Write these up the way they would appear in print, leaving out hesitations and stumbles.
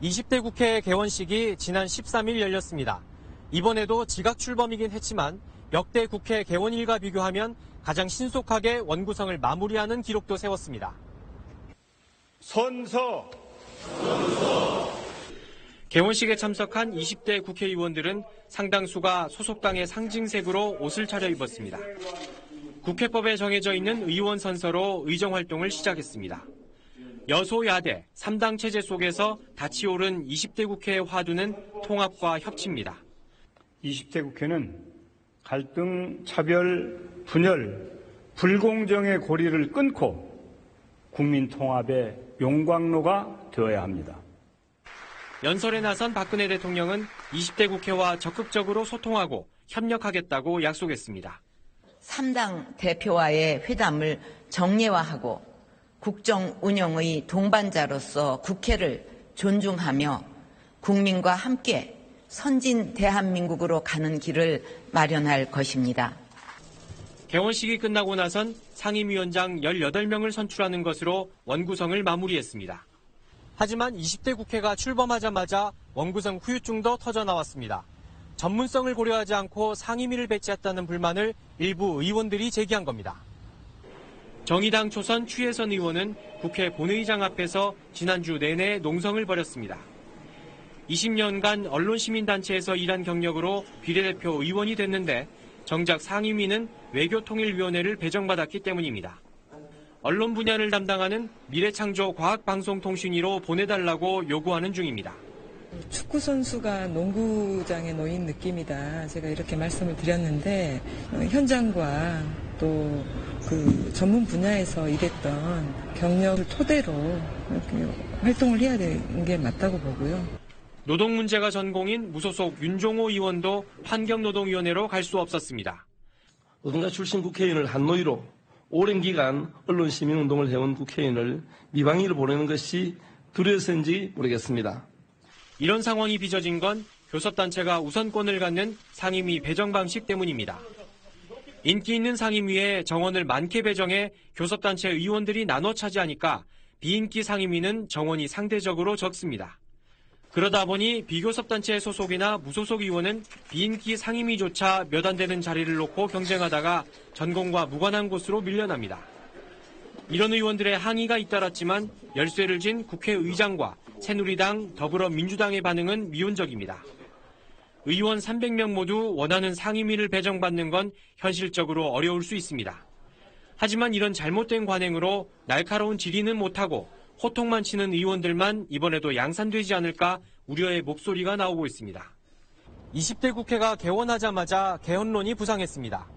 20대 국회 개원식이 지난 13일 열렸습니다. 이번에도 지각 출범이긴 했지만 역대 국회 개원일과 비교하면 가장 신속하게 원구성을 마무리하는 기록도 세웠습니다. 선서. 개원식에 참석한 20대 국회의원들은 상당수가 소속당의 상징색으로 옷을 차려입었습니다. 국회법에 정해져 있는 의원 선서로 의정활동을 시작했습니다. 여소야대 3당 체제 속에서 닫히오른 20대 국회의 화두는 통합과 협치입니다. 20대 국회는 갈등, 차별, 분열, 불공정의 고리를 끊고 국민 통합의 용광로가 되어야 합니다. 연설에 나선 박근혜 대통령은 20대 국회와 적극적으로 소통하고 협력하겠다고 약속했습니다. 3당 대표와의 회담을 정례화하고 국정 운영의 동반자로서 국회를 존중하며 국민과 함께 선진 대한민국으로 가는 길을 마련할 것입니다. 개원식이 끝나고 나선 상임위원장 18명을 선출하는 것으로 원구성을 마무리했습니다. 하지만 20대 국회가 출범하자마자 원구성 후유증도 터져나왔습니다. 전문성을 고려하지 않고 상임위를 배치했다는 불만을 일부 의원들이 제기한 겁니다. 정의당 초선 추혜선 의원은 국회 본회의장 앞에서 지난주 내내 농성을 벌였습니다. 20년간 언론시민단체에서 일한 경력으로 비례대표 의원이 됐는데 정작 상임위는 외교통일위원회를 배정받았기 때문입니다. 언론 분야를 담당하는 미래창조과학방송통신위로 보내달라고 요구하는 중입니다. 축구 선수가 농구장에 놓인 느낌이다. 제가 이렇게 말씀을 드렸는데 현장과 또 그 전문 분야에서 일했던 경력을 토대로 이렇게 활동을 해야 되는 게 맞다고 보고요. 노동 문제가 전공인 무소속 윤종호 의원도 환경노동위원회로 갈 수 없었습니다. 노동자 출신 국회의원을 한 노위로 오랜 기간 언론 시민운동을 해온 국회의원을 미방위로 보내는 것이 두려워서인지 모르겠습니다. 이런 상황이 빚어진 건 교섭단체가 우선권을 갖는 상임위 배정 방식 때문입니다. 인기 있는 상임위에 정원을 많게 배정해 교섭단체 의원들이 나눠 차지하니까 비인기 상임위는 정원이 상대적으로 적습니다. 그러다 보니 비교섭단체 소속이나 무소속 의원은 비인기 상임위조차 몇 안 되는 자리를 놓고 경쟁하다가 전공과 무관한 곳으로 밀려납니다. 이런 의원들의 항의가 잇따랐지만 열쇠를 쥔 국회의장과 새누리당, 더불어민주당의 반응은 미온적입니다. 의원 300명 모두 원하는 상임위를 배정받는 건 현실적으로 어려울 수 있습니다. 하지만 이런 잘못된 관행으로 날카로운 질의는 못하고 호통만 치는 의원들만 이번에도 양산되지 않을까 우려의 목소리가 나오고 있습니다. 20대 국회가 개원하자마자 개헌론이 부상했습니다.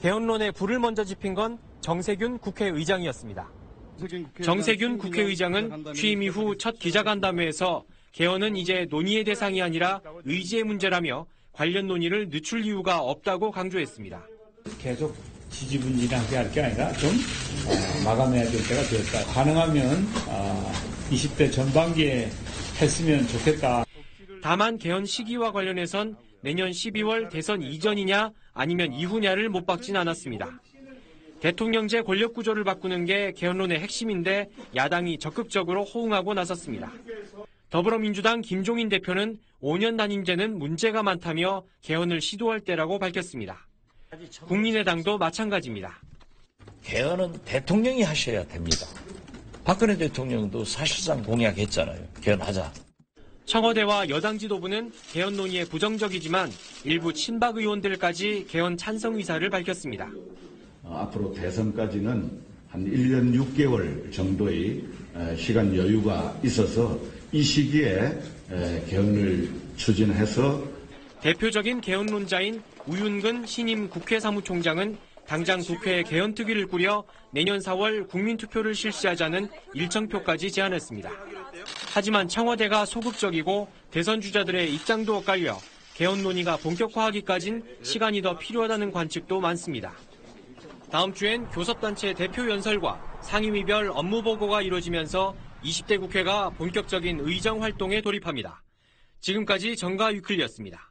개헌론에 불을 먼저 지핀 건 정세균 국회의장이었습니다. 정세균 국회의장은 취임 이후 첫 기자간담회에서 개헌은 이제 논의의 대상이 아니라 의지의 문제라며 관련 논의를 늦출 이유가 없다고 강조했습니다. 계속 지지분진하게 할 게 아니라 좀 마감해야 될 때가 되었다. 가능하면 20대 전반기에 했으면 좋겠다. 다만 개헌 시기와 관련해선 내년 12월 대선 이전이냐 아니면 이후냐를 못 박진 않았습니다. 대통령제 권력구조를 바꾸는 게 개헌론의 핵심인데 야당이 적극적으로 호응하고 나섰습니다. 더불어민주당 김종인 대표는 5년 단임제는 문제가 많다며 개헌을 시도할 때라고 밝혔습니다. 국민의당도 마찬가지입니다. 개헌은 대통령이 하셔야 됩니다. 박근혜 대통령도 사실상 공약했잖아요. 개헌하자. 청와대와 여당 지도부는 개헌 논의에 부정적이지만 일부 친박 의원들까지 개헌 찬성 의사를 밝혔습니다. 앞으로 대선까지는 한 1년 6개월 정도의 시간 여유가 있어서 이 시기에 개헌을 추진해서 대표적인 개헌론자인 우윤근 신임 국회 사무총장은 당장 국회 개헌특위를 꾸려 내년 4월 국민투표를 실시하자는 일정표까지 제안했습니다. 하지만 청와대가 소극적이고 대선 주자들의 입장도 엇갈려 개헌 논의가 본격화하기까진 시간이 더 필요하다는 관측도 많습니다. 다음 주엔 교섭단체 대표 연설과 상임위별 업무 보고가 이루어지면서 20대 국회가 본격적인 의정 활동에 돌입합니다. 지금까지 정가 위클리였습니다.